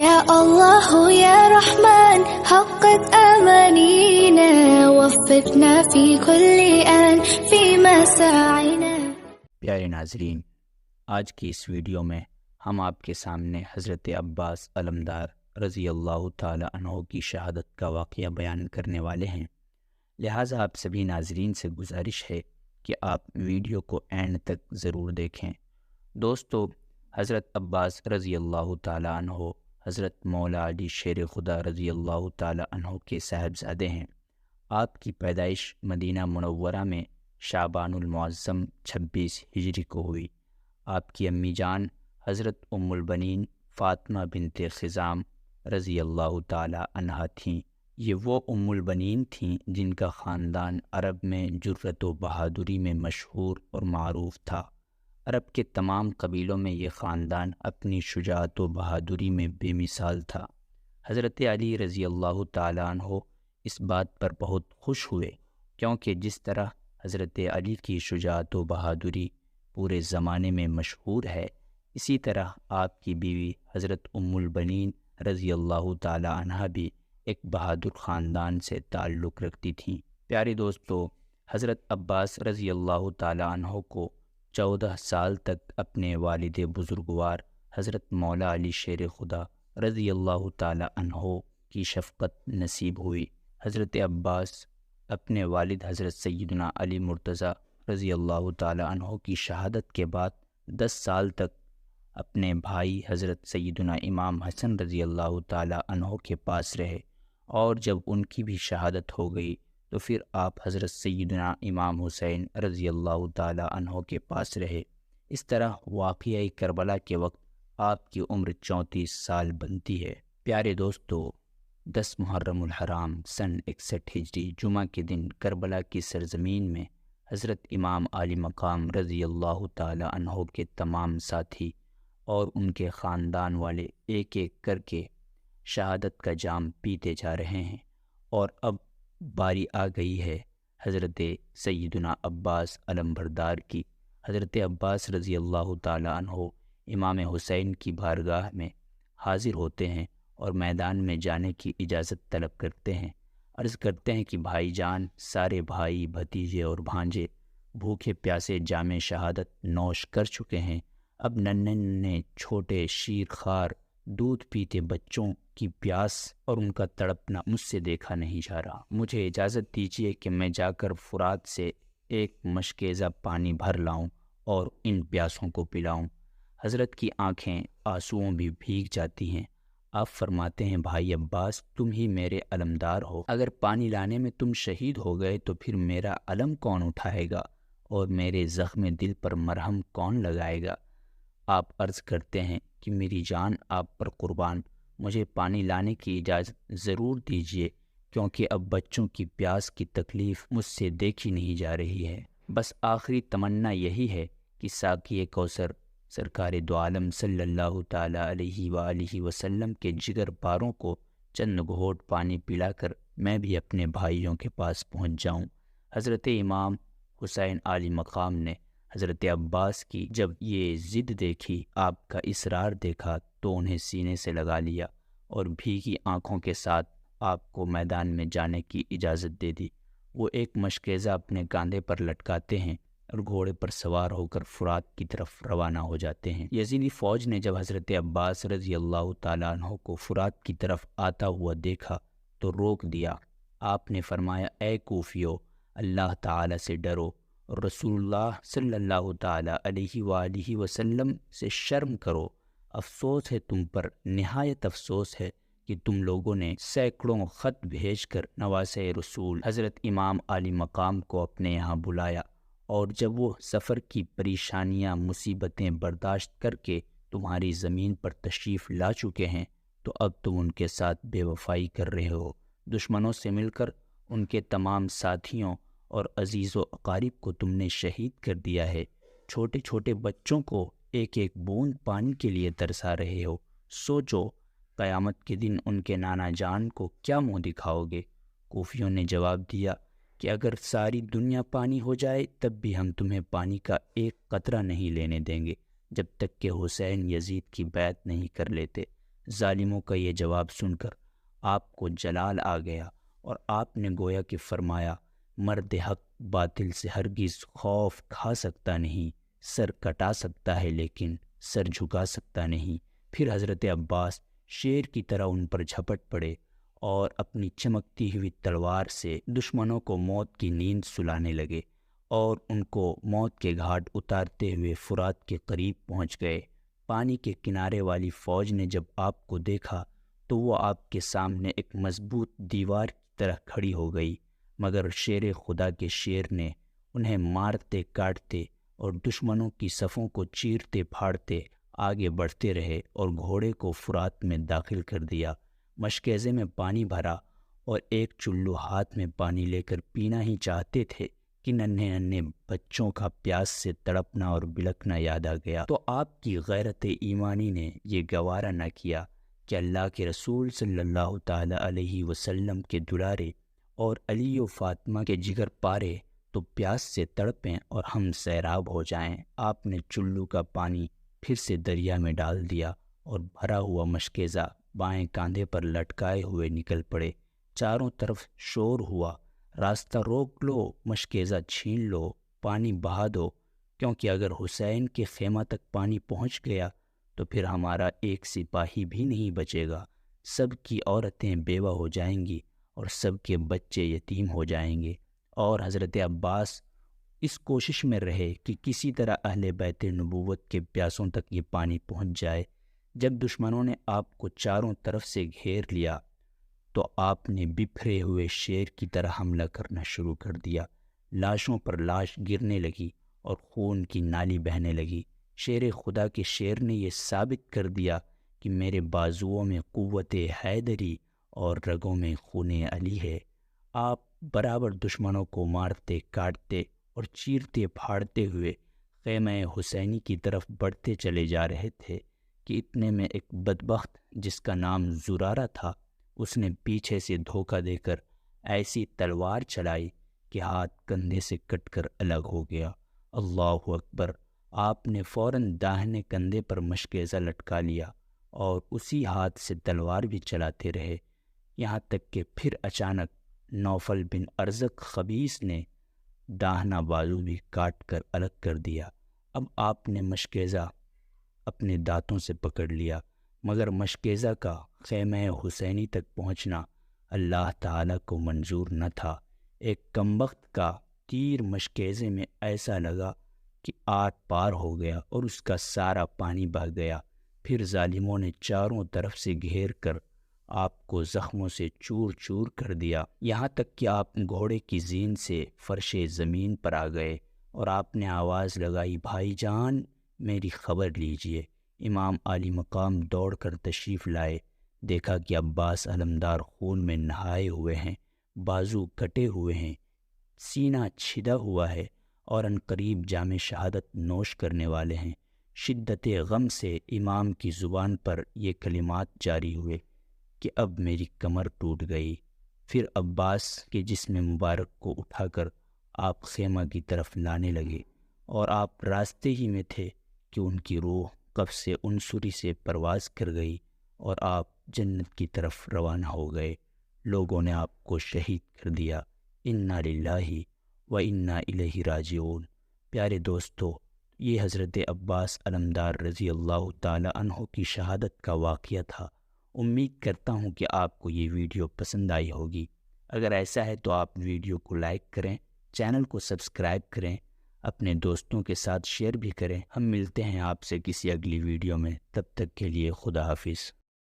يا الله يا رحمن حقق أمانينا وفقنا في كل آن في مساعينا۔ پیارے ناظرین، آج کی اس ویڈیو میں ہم آپ کے سامنے حضرت عباس علمدار رضی اللہ تعالی عنہ کی شہادت کا واقعہ بیان کرنے والے ہیں، لہٰذا آپ سبھی ناظرین سے گزارش ہے کہ آپ ویڈیو کو اینڈ تک ضرور دیکھیں۔ دوستو، حضرت عباس رضی اللہ تعالی عنہ حضرت مولا علی شیر خدا رضی اللہ تعالی عنہ کے صاحبزادے ہیں۔ آپ کی پیدائش مدینہ منورہ میں شعبان المعظم 26 ہجری کو ہوئی۔ آپ کی امی جان حضرت ام البنین فاطمہ بنت خزام رضی اللہ تعالی عنہا تھیں۔ یہ وہ ام البنین تھیں جن کا خاندان عرب میں جرأت و بہادری میں مشہور اور معروف تھا۔ عرب کے تمام قبیلوں میں یہ خاندان اپنی شجاعت و بہادری میں بے مثال تھا۔ حضرت علی رضی اللہ تعالی عنہ اس بات پر بہت خوش ہوئے، کیونکہ جس طرح حضرت علی کی شجاعت و بہادری پورے زمانے میں مشہور ہے، اسی طرح آپ کی بیوی حضرت ام البنین رضی اللہ تعالی عنہ بھی ایک بہادر خاندان سے تعلق رکھتی تھیں۔ پیارے دوستو، حضرت عباس رضی اللہ تعالی عنہ کو 14 سال تک اپنے والد بزرگوار حضرت مولا علی شیر خدا رضی اللہ تعالی عنہ کی شفقت نصیب ہوئی۔ حضرت عباس اپنے والد حضرت سیدنا علی مرتضیٰ رضی اللہ تعالی عنہ کی شہادت کے بعد 10 سال تک اپنے بھائی حضرت سیدنا امام حسن رضی اللہ تعالی عنہ کے پاس رہے، اور جب ان کی بھی شہادت ہو گئی تو پھر آپ حضرت سیدنا امام حسین رضی اللہ تعالی عنہ کے پاس رہے۔ اس طرح واقعہ کربلا کے وقت آپ کی عمر 34 سال بنتی ہے۔ پیارے دوستو، 10 محرم الحرام سن 61 ہجری جمعہ کے دن کربلا کی سرزمین میں حضرت امام عالی مقام رضی اللہ تعالی عنہ کے تمام ساتھی اور ان کے خاندان والے ایک ایک کر کے شہادت کا جام پیتے جا رہے ہیں، اور اب باری آ گئی ہے حضرت سیدنا عباس علمبردار کی۔ حضرت عباس رضی اللہ تعالی عنہ امام حسین کی بارگاہ میں حاضر ہوتے ہیں اور میدان میں جانے کی اجازت طلب کرتے ہیں۔ عرض کرتے ہیں کہ بھائی جان، سارے بھائی بھتیجے اور بھانجے بھوکے پیاسے جام شہادت نوش کر چکے ہیں، اب ننھے ننھے چھوٹے شیر خوار دودھ پیتے بچوں کی پیاس اور ان کا تڑپنا مجھ سے دیکھا نہیں جا رہا۔ مجھے اجازت دیجیے کہ میں جا کر فرات سے ایک مشکیزہ پانی بھر لاؤں اور ان پیاسوں کو پلاؤں۔ حضرت کی آنکھیں آنسوؤں بھی بھیگ جاتی ہیں۔ آپ فرماتے ہیں، بھائی عباس، تم ہی میرے علمدار ہو، اگر پانی لانے میں تم شہید ہو گئے تو پھر میرا علم کون اٹھائے گا اور میرے زخم دل پر مرہم کون لگائے گا؟ آپ عرض کرتے ہیں کہ میری جان آپ پر قربان، مجھے پانی لانے کی اجازت ضرور دیجیے، کیونکہ اب بچوں کی پیاس کی تکلیف مجھ سے دیکھی نہیں جا رہی ہے۔ بس آخری تمنا یہی ہے کہ ساقی کوثر سرکار دو عالم صلی اللہ تعالی علیہ وآلہ وسلم کے جگر پاروں کو چند گھونٹ پانی پلا کر میں بھی اپنے بھائیوں کے پاس پہنچ جاؤں۔ حضرت امام حسین عالی مقام نے حضرت عباس کی جب یہ ضد دیکھی، آپ کا اصرار دیکھا، تو انہیں سینے سے لگا لیا اور بھیگی آنکھوں کے ساتھ آپ کو میدان میں جانے کی اجازت دے دی۔ وہ ایک مشکیزہ اپنے کاندھے پر لٹکاتے ہیں اور گھوڑے پر سوار ہو کر فرات کی طرف روانہ ہو جاتے ہیں۔ یزیدی فوج نے جب حضرت عباس رضی اللہ تعالیٰ عنہ کو فرات کی طرف آتا ہوا دیکھا تو روک دیا۔ آپ نے فرمایا، اے کوفیو، اللہ تعالی سے ڈرو اور رسول اللہ صلی اللہ تعالی علیہ وآلہ وسلم سے شرم کرو۔ افسوس ہے تم پر، نہایت افسوس ہے کہ تم لوگوں نے سینکڑوں خط بھیج کر نواسۂ رسول حضرت امام عالی مقام کو اپنے یہاں بلایا، اور جب وہ سفر کی پریشانیاں مصیبتیں برداشت کر کے تمہاری زمین پر تشریف لا چکے ہیں تو اب تم ان کے ساتھ بے وفائی کر رہے ہو۔ دشمنوں سے مل کر ان کے تمام ساتھیوں اور عزیز و اقارب کو تم نے شہید کر دیا ہے۔ چھوٹے چھوٹے بچوں کو ایک ایک بوند پانی کے لیے ترسا رہے ہو۔ سوچو، قیامت کے دن ان کے نانا جان کو کیا منہ دکھاؤ گے؟ کوفیوں نے جواب دیا کہ اگر ساری دنیا پانی ہو جائے تب بھی ہم تمہیں پانی کا ایک قطرہ نہیں لینے دیں گے جب تک کہ حسین یزید کی بیعت نہیں کر لیتے۔ ظالموں کا یہ جواب سن کر آپ کو جلال آ گیا اور آپ نے گویا کہ فرمایا، مرد حق باطل سے ہرگز خوف کھا سکتا نہیں، سر کٹا سکتا ہے لیکن سر جھکا سکتا نہیں۔ پھر حضرت عباس شیر کی طرح ان پر جھپٹ پڑے اور اپنی چمکتی ہوئی تلوار سے دشمنوں کو موت کی نیند سلانے لگے اور ان کو موت کے گھاٹ اتارتے ہوئے فرات کے قریب پہنچ گئے۔ پانی کے کنارے والی فوج نے جب آپ کو دیکھا تو وہ آپ کے سامنے ایک مضبوط دیوار کی طرح کھڑی ہو گئی، مگر شیر خدا کے شیر نے انہیں مارتے کاٹتے اور دشمنوں کی صفوں کو چیرتے پھاڑتے آگے بڑھتے رہے اور گھوڑے کو فرات میں داخل کر دیا۔ مشکیزے میں پانی بھرا اور ایک چلو ہاتھ میں پانی لے کر پینا ہی چاہتے تھے کہ ننھے ننھے بچوں کا پیاس سے تڑپنا اور بلکنا یاد آ گیا۔ تو آپ کی غیرت ایمانی نے یہ گوارا نہ کیا کہ اللہ کے رسول صلی اللہ تعالی علیہ وسلم کے دلارے اور علی و فاطمہ کے جگر پارے تو پیاس سے تڑپیں اور ہم سیراب ہو جائیں۔ آپ نے چلو کا پانی پھر سے دریا میں ڈال دیا اور بھرا ہوا مشکیزہ بائیں کاندھے پر لٹکائے ہوئے نکل پڑے۔ چاروں طرف شور ہوا، راستہ روک لو، مشکیزہ چھین لو، پانی بہا دو، کیونکہ اگر حسین کے خیمہ تک پانی پہنچ گیا تو پھر ہمارا ایک سپاہی بھی نہیں بچے گا، سب کی عورتیں بیوہ ہو جائیں گی اور سب کے بچے یتیم ہو جائیں گے۔ اور حضرت عباس اس کوشش میں رہے کہ کسی طرح اہل بیت نبوت کے پیاسوں تک یہ پانی پہنچ جائے۔ جب دشمنوں نے آپ کو چاروں طرف سے گھیر لیا تو آپ نے بکھرے ہوئے شیر کی طرح حملہ کرنا شروع کر دیا۔ لاشوں پر لاش گرنے لگی اور خون کی نالی بہنے لگی۔ شیر خدا کے شیر نے یہ ثابت کر دیا کہ میرے بازوؤں میں قوت حیدری اور رگوں میں خون علی ہے۔ آپ برابر دشمنوں کو مارتے کاٹتے اور چیرتے پھاڑتے ہوئے خیمہ حسینی کی طرف بڑھتے چلے جا رہے تھے کہ اتنے میں ایک بدبخت جس کا نام زرارہ تھا، اس نے پیچھے سے دھوکہ دے کر ایسی تلوار چلائی کہ ہاتھ کندھے سے کٹ کر الگ ہو گیا۔ اللہ اکبر! آپ نے فوراً داہنے کندھے پر مشکیزہ لٹکا لیا اور اسی ہاتھ سے تلوار بھی چلاتے رہے، یہاں تک کہ پھر اچانک نوفل بن ارزق خبیث نے داہنا بازو بھی کاٹ کر الگ کر دیا۔ اب آپ نے مشکیزہ اپنے دانتوں سے پکڑ لیا، مگر مشکیزہ کا خیمہ حسینی تک پہنچنا اللہ تعالیٰ کو منظور نہ تھا۔ ایک کمبخت کا تیر مشکیزے میں ایسا لگا کہ آر پار ہو گیا اور اس کا سارا پانی بہہ گیا۔ پھر ظالموں نے چاروں طرف سے گھیر کر آپ کو زخموں سے چور چور کر دیا، یہاں تک کہ آپ گھوڑے کی زین سے فرش زمین پر آ گئے اور آپ نے آواز لگائی، بھائی جان میری خبر لیجئے۔ امام عالی مقام دوڑ کر تشریف لائے، دیکھا کہ عباس علمدار خون میں نہائے ہوئے ہیں، بازو کٹے ہوئے ہیں، سینہ چھدا ہوا ہے اور عنقریب جام شہادت نوش کرنے والے ہیں۔ شدت غم سے امام کی زبان پر یہ کلمات جاری ہوئے کہ اب میری کمر ٹوٹ گئی۔ پھر عباس کے جسم مبارک کو اٹھا کر آپ خیمہ کی طرف لانے لگے اور آپ راستے ہی میں تھے کہ ان کی روح قفس عنصری سے پرواز کر گئی اور آپ جنت کی طرف روانہ ہو گئے۔ لوگوں نے آپ کو شہید کر دیا۔ انا للہ و انا الیہ راجعون۔ پیارے دوستو، یہ حضرت عباس علمدار رضی اللہ تعالی عنہ کی شہادت کا واقعہ تھا۔ امید کرتا ہوں کہ آپ کو یہ ویڈیو پسند آئی ہوگی۔ اگر ایسا ہے تو آپ ویڈیو کو لائک کریں، چینل کو سبسکرائب کریں، اپنے دوستوں کے ساتھ شیئر بھی کریں۔ ہم ملتے ہیں آپ سے کسی اگلی ویڈیو میں، تب تک کے لیے خدا حافظ۔